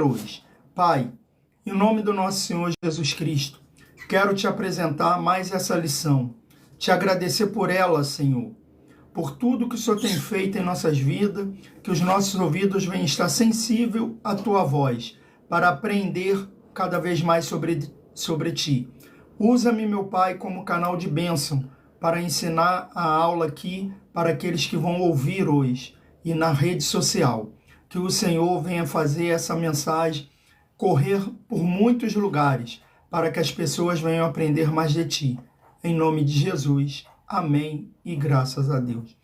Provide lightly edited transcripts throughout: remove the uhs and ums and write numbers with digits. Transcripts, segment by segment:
hoje. Pai, em nome do nosso Senhor Jesus Cristo, quero te apresentar mais essa lição, te agradecer por ela, Senhor, por tudo que o Senhor tem feito em nossas vidas, que os nossos ouvidos venham estar sensíveis à tua voz, para aprender cada vez mais sobre ti. Usa-me, meu Pai, como canal de bênção, para ensinar a aula aqui para aqueles que vão ouvir hoje e na rede social. Que o Senhor venha fazer essa mensagem correr por muitos lugares, para que as pessoas venham aprender mais de ti. Em nome de Jesus, amém e graças a Deus.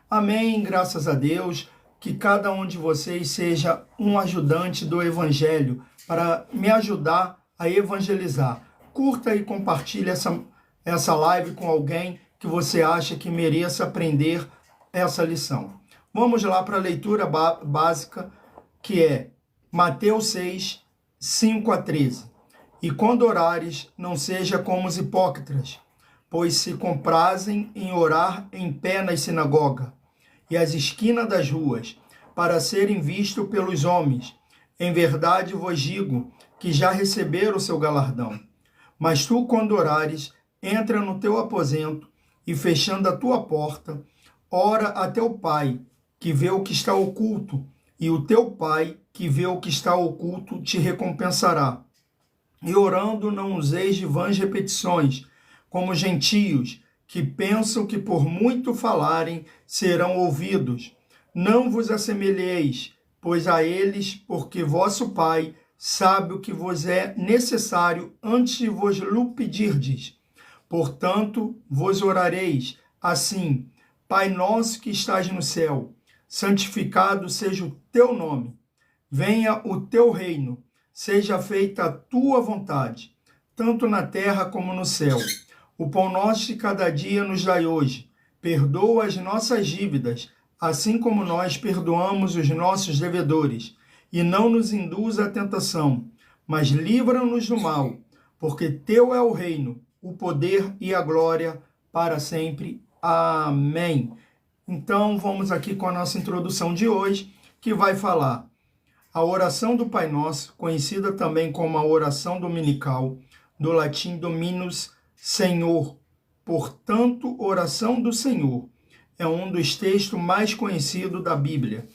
Amém, graças a Deus, que cada um de vocês seja um ajudante do Evangelho, para me ajudar a evangelizar. Curta e compartilhe essa live com alguém que você acha que mereça aprender essa lição. Vamos lá para a leitura básica, que é Mateus 6, 5 a 13. E quando orares, não seja como os hipócritas, pois se comprazem em orar em pé nas sinagogas e às esquinas das ruas, para serem vistos pelos homens. Em verdade vos digo que já receberam o seu galardão. Mas tu, quando orares, entra no teu aposento e, fechando a tua porta, ora a teu Pai, que vê o que está oculto, e o teu Pai, que vê o que está oculto, te recompensará. E orando, não useis de vãs repetições, como gentios, que pensam que por muito falarem serão ouvidos. Não vos assemelheis, pois a eles, porque vosso Pai sabe o que vos é necessário antes de vos lhe pedirdes. Portanto, vos orareis assim: Pai nosso que estás no céu, santificado seja o teu nome. Venha o teu reino, seja feita a tua vontade, tanto na terra como no céu. O pão nosso de cada dia nos dai hoje. Perdoa as nossas dívidas, assim como nós perdoamos os nossos devedores. E não nos induza à tentação, mas livra-nos do mal, porque teu é o reino, o poder e a glória para sempre. Amém. Então, vamos aqui com a nossa introdução de hoje, que vai falar a oração do Pai Nosso, conhecida também como a oração dominical, do latim Dominus Senhor. Portanto, oração do Senhor é um dos textos mais conhecidos da Bíblia.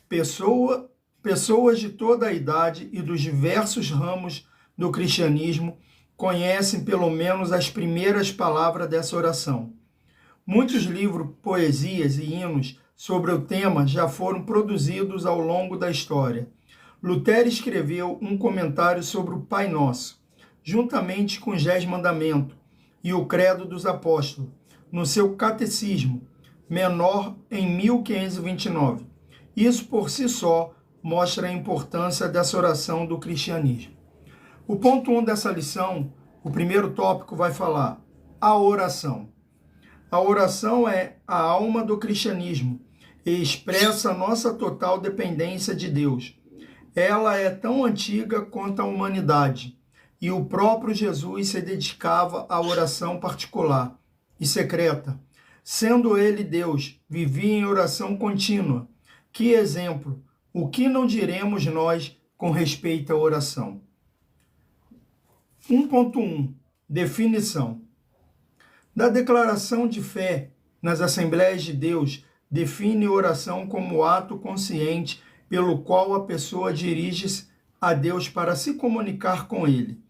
Pessoas de toda a idade e dos diversos ramos do cristianismo conhecem pelo menos as primeiras palavras dessa oração. Muitos livros, poesias e hinos sobre o tema já foram produzidos ao longo da história. Lutero escreveu um comentário sobre o Pai Nosso, juntamente com os 10 Mandamentos e o Credo dos Apóstolos, no seu Catecismo Menor em 1529. Isso por si só mostra a importância dessa oração do cristianismo. O ponto 1 dessa lição, o primeiro tópico, vai falar a oração. A oração é a alma do cristianismo e expressa a nossa total dependência de Deus. Ela é tão antiga quanto a humanidade, e o próprio Jesus se dedicava à oração particular e secreta. Sendo ele Deus, vivia em oração contínua. Que exemplo! O que não diremos nós com respeito à oração? 1.1 Definição. Da declaração de fé nas Assembleias de Deus, define oração como ato consciente pelo qual a pessoa dirige-se a Deus para se comunicar com Ele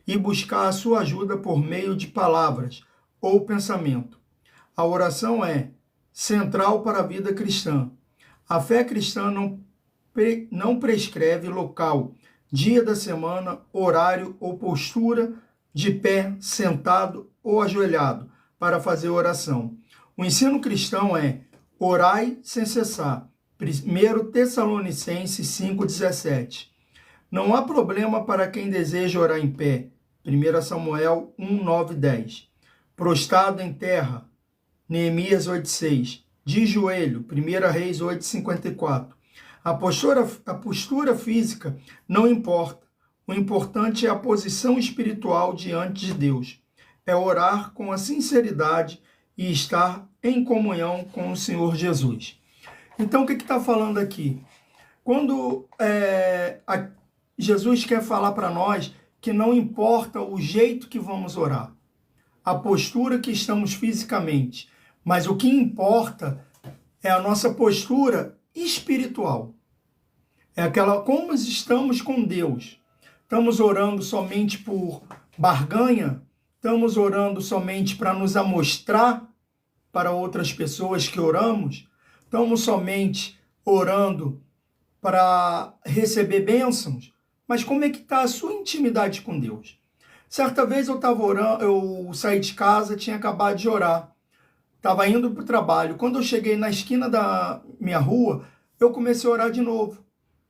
e buscar a sua ajuda por meio de palavras ou pensamento. A oração é central para a vida cristã. A fé cristã não prescreve local, dia da semana, horário ou postura de pé, sentado ou ajoelhado para fazer oração. O ensino cristão é orai sem cessar. 1 Tessalonicenses 5,17. Não há problema para quem deseja orar em pé. 1 Samuel 1, 9, 10. Prostrado em terra. Neemias 8,6. De joelho. 1 Reis 8,54. A postura física não importa. O importante é a posição espiritual diante de Deus. É orar com a sinceridade e estar em comunhão com o Senhor Jesus. Então, o que está falando aqui? Quando Jesus quer falar para nós que não importa o jeito que vamos orar, a postura que estamos fisicamente, mas o que importa é a nossa postura espiritual. É aquela como estamos com Deus. Estamos orando somente por barganha? Estamos orando somente para nos amostrar para outras pessoas que oramos? Estamos somente orando para receber bênçãos? Mas como é que está a sua intimidade com Deus? Certa vez eu estava orando, eu saí de casa, tinha acabado de orar. Estava indo para o trabalho. Quando eu cheguei na esquina da minha rua, eu comecei a orar de novo.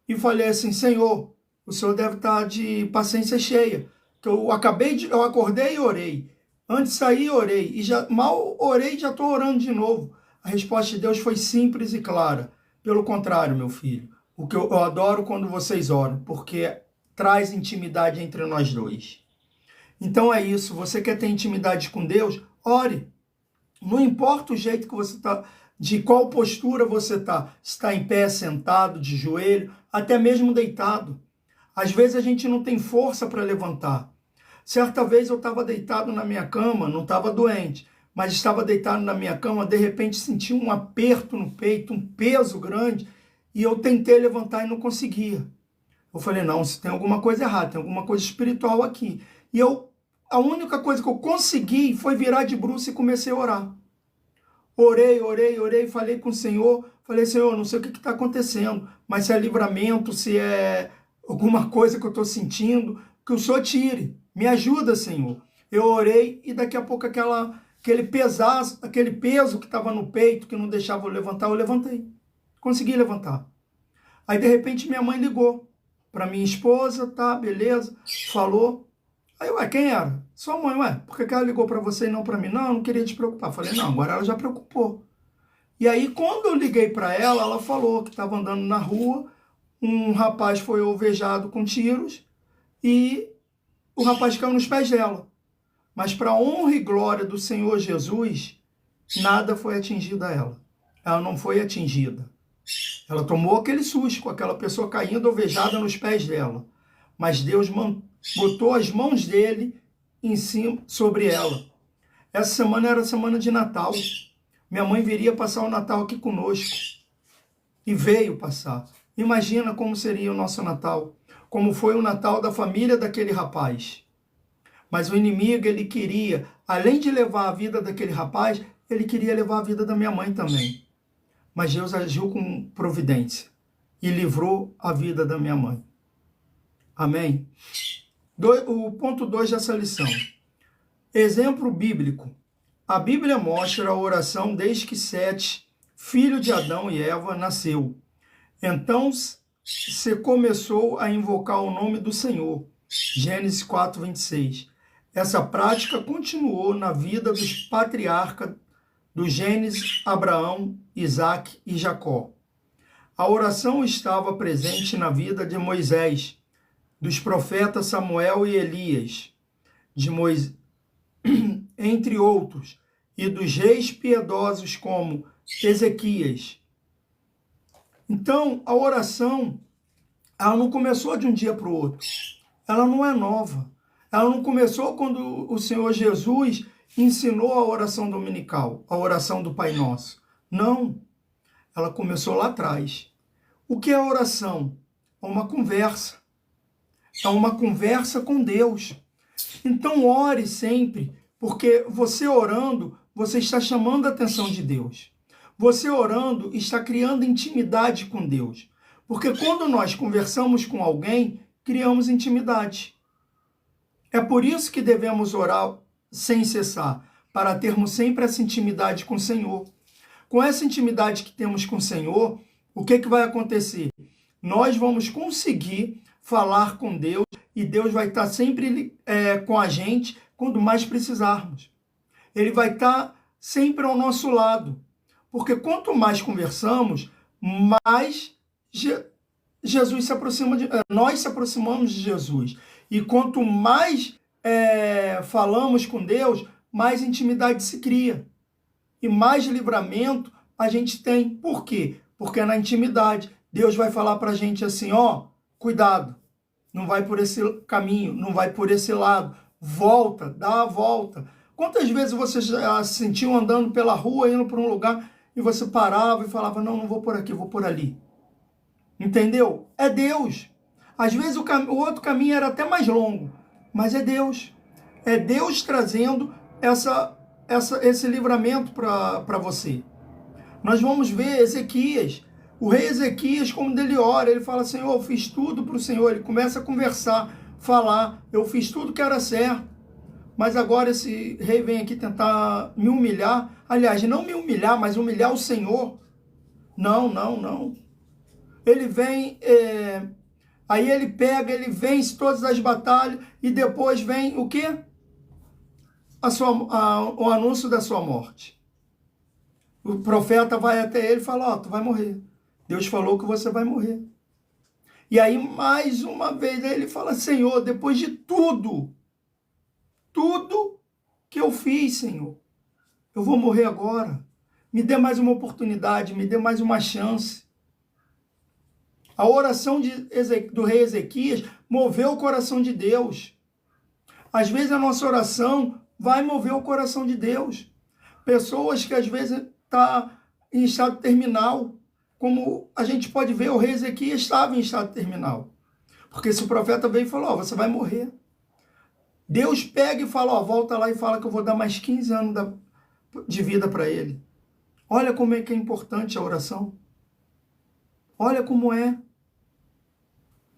E falei assim, Senhor, o Senhor deve estar de paciência cheia. Que eu acordei e orei. Antes de sair, orei. E já mal orei e já estou orando de novo. A resposta de Deus foi simples e clara. Pelo contrário, meu filho, o que eu adoro quando vocês oram, porque traz intimidade entre nós dois. Então é isso, você quer ter intimidade com Deus? Ore. Não importa o jeito que você está, de qual postura você está. Está em pé, sentado, de joelho, até mesmo deitado. Às vezes a gente não tem força para levantar. Certa vez eu estava deitado na minha cama, não estava doente, mas estava deitado na minha cama, de repente senti um aperto no peito, um peso grande, e eu tentei levantar e não conseguia. Eu falei, não, se tem alguma coisa errada, tem alguma coisa espiritual aqui. E a única coisa que eu consegui foi virar de bruços e comecei a orar. Orei, falei com o Senhor, falei, Senhor, não sei o que está acontecendo, mas se é livramento, se é alguma coisa que eu estou sentindo, que o Senhor tire, me ajuda, Senhor. Eu orei e daqui a pouco aquele peso que estava no peito, que não deixava eu levantei. Consegui levantar. Aí, de repente, minha mãe ligou para minha esposa, tá, beleza, falou. Aí, ué, quem era? Sua mãe, ué, por que ela ligou para você e não para mim? Não, eu não queria te preocupar. Falei, não, agora ela já preocupou. E aí, quando eu liguei para ela, ela falou que estava andando na rua, um rapaz foi alvejado com tiros e o rapaz caiu nos pés dela. Mas para honra e glória do Senhor Jesus, nada foi atingido a ela. Ela não foi atingida. Ela tomou aquele susto com aquela pessoa caindo alvejada nos pés dela. Mas Deus botou as mãos dele em cima, sobre ela. Essa semana era semana de Natal. Minha mãe viria passar o Natal aqui conosco. E veio passar. Imagina como seria o nosso Natal. Como foi o Natal da família daquele rapaz. Mas o inimigo, ele queria, além de levar a vida daquele rapaz, ele queria levar a vida da minha mãe também. Mas Deus agiu com providência e livrou a vida da minha mãe. Amém? O ponto 2 dessa lição. Exemplo bíblico. A Bíblia mostra a oração desde que Sete, filho de Adão e Eva, nasceu. Então se começou a invocar o nome do Senhor. Gênesis 4, 26. Essa prática continuou na vida dos patriarcas do Gênesis, Abraão, Isaac e Jacó. A oração estava presente na vida de Moisés, dos profetas Samuel e Elias, entre outros, e dos reis piedosos como Ezequias. Então, a oração, ela não começou de um dia para o outro. Ela não é nova. Ela não começou quando o Senhor Jesus ensinou a oração dominical, a oração do Pai Nosso. Não. Ela começou lá atrás. O que é oração? É uma conversa. É uma conversa com Deus. Então ore sempre, porque você orando, você está chamando a atenção de Deus. Você orando está criando intimidade com Deus. Porque quando nós conversamos com alguém, criamos intimidade. É por isso que devemos orar sem cessar, para termos sempre essa intimidade com o Senhor. Com essa intimidade que temos com o Senhor, o que vai acontecer? Nós vamos conseguir falar com Deus e Deus vai estar sempre com a gente quando mais precisarmos. Ele vai estar sempre ao nosso lado. Porque quanto mais conversamos, mais Jesus se aproxima nós se aproximamos de Jesus. E quanto mais falamos com Deus, mais intimidade se cria. E mais livramento a gente tem. Por quê? Porque na intimidade, Deus vai falar para a gente assim, ó, cuidado. não vai por esse caminho, não vai por esse lado. Volta, dá a volta. Quantas vezes você já se sentiu andando pela rua, indo para um lugar, e você parava e falava, não, não vou por aqui, vou por ali. Entendeu? É Deus. Às vezes o outro caminho era até mais longo, mas é Deus. É Deus trazendo esse livramento para você. Nós vamos ver Ezequias, o rei Ezequias, como ele ora, ele fala, Senhor, eu fiz tudo para o Senhor. Ele começa a conversar, falar, eu fiz tudo que era certo, mas agora esse rei vem aqui tentar me humilhar. Aliás, não me humilhar, mas humilhar o Senhor. Não, não, não. Ele vem, aí ele pega, ele vence todas as batalhas e depois vem o quê? O anúncio da sua morte. O profeta vai até ele e fala, tu vai morrer. Deus falou que você vai morrer. E aí, mais uma vez, ele fala, Senhor, depois de tudo que eu fiz, Senhor, eu vou morrer agora. Me dê mais uma oportunidade, me dê mais uma chance. A oração do rei Ezequias moveu o coração de Deus. Às vezes a nossa oração vai mover o coração de Deus. Pessoas que às vezes estão em estado terminal, como a gente pode ver, o rei Ezequias estava em estado terminal. Porque se o profeta veio e falou, você vai morrer. Deus pega e fala, volta lá e fala que eu vou dar mais 15 anos de vida para ele. Olha como é que é importante a oração. Olha como é.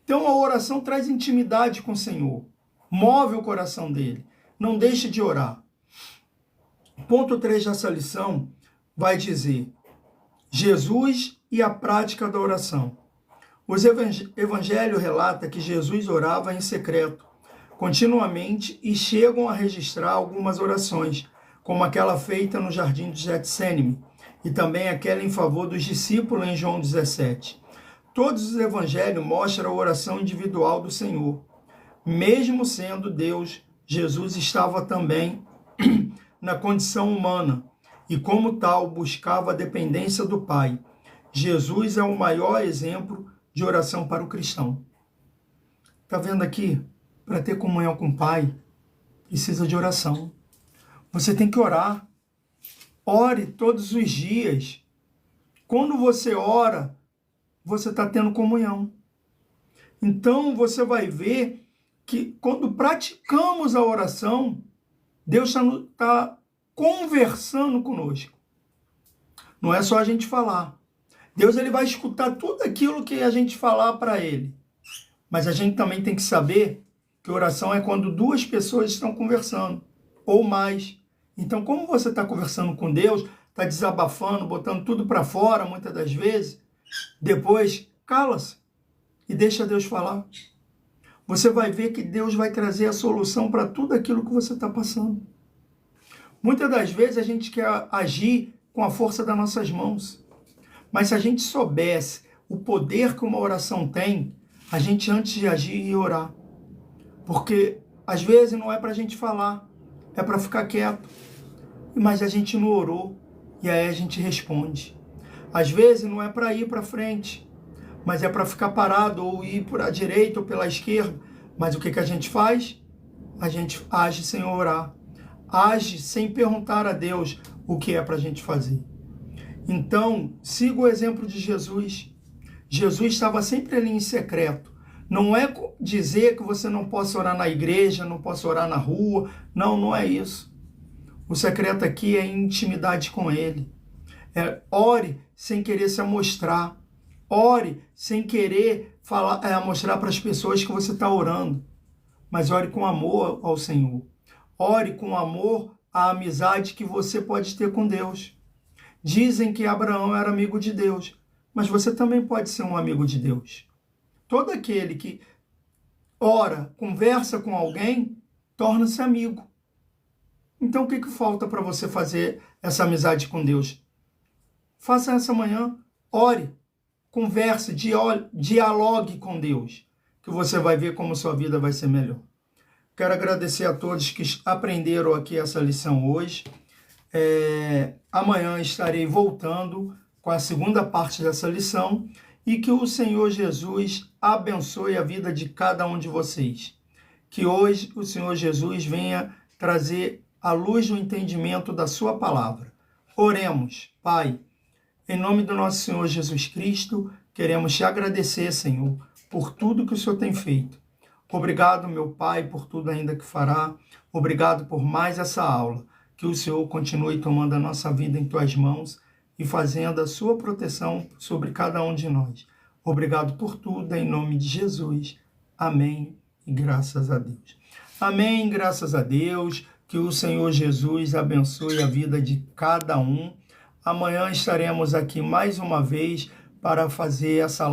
Então a oração traz intimidade com o Senhor. Move o coração dele. Não deixe de orar. Ponto 3 dessa lição vai dizer Jesus e a prática da oração. Os evangelhos relatam que Jesus orava em secreto, continuamente, e chegam a registrar algumas orações, como aquela feita no jardim de Getsênime, e também aquela em favor dos discípulos em João 17. Todos os evangelhos mostram a oração individual do Senhor. Mesmo sendo Deus, Jesus estava também na condição humana e, como tal, buscava a dependência do Pai. Jesus é o maior exemplo de oração para o cristão. Está vendo aqui? Para ter comunhão com o Pai, precisa de oração. Você tem que orar. Ore todos os dias. Quando você ora, você está tendo comunhão. Então, você vai ver que quando praticamos a oração, Deus está conversando conosco. Não é só a gente falar. Deus ele vai escutar tudo aquilo que a gente falar para ele. Mas a gente também tem que saber que oração é quando duas pessoas estão conversando, ou mais. Então, como você está conversando com Deus, está desabafando, botando tudo para fora, muitas das vezes, depois cala-se e deixa Deus falar. Você vai ver que Deus vai trazer a solução para tudo aquilo que você está passando. Muitas das vezes a gente quer agir com a força das nossas mãos. Mas se a gente soubesse o poder que uma oração tem, a gente antes de agir ia orar. Porque às vezes não é para a gente falar, é para ficar quieto. Mas a gente não orou e aí a gente responde. Às vezes não é para ir para frente, mas é para ficar parado ou ir para a direita ou pela esquerda. Mas o que a gente faz? A gente age sem orar. Age sem perguntar a Deus o que é para a gente fazer. Então, siga o exemplo de Jesus. Jesus estava sempre ali em secreto. Não é dizer que você não possa orar na igreja, não possa orar na rua. Não, não é isso. O secreto aqui é intimidade com Ele. Ore sem querer se amostrar. Ore sem querer mostrar para as pessoas que você está orando. Mas ore com amor ao Senhor. Ore com amor à amizade que você pode ter com Deus. Dizem que Abraão era amigo de Deus, mas você também pode ser um amigo de Deus. Todo aquele que ora, conversa com alguém, torna-se amigo. Então o que falta para você fazer essa amizade com Deus? Faça essa manhã, ore, converse, dialogue com Deus, que você vai ver como sua vida vai ser melhor. Quero agradecer a todos que aprenderam aqui essa lição hoje. Amanhã estarei voltando com a segunda parte dessa lição e que o Senhor Jesus abençoe a vida de cada um de vocês. Que hoje o Senhor Jesus venha trazer a luz do entendimento da sua palavra. Oremos, Pai, em nome do nosso Senhor Jesus Cristo, queremos te agradecer, Senhor, por tudo que o Senhor tem feito. Obrigado, meu Pai, por tudo ainda que fará. Obrigado por mais essa aula. Que o Senhor continue tomando a nossa vida em tuas mãos e fazendo a sua proteção sobre cada um de nós. Obrigado por tudo, em nome de Jesus. Amém e graças a Deus. Amém, graças a Deus. Que o Senhor Jesus abençoe a vida de cada um. Amanhã estaremos aqui mais uma vez para fazer essa live.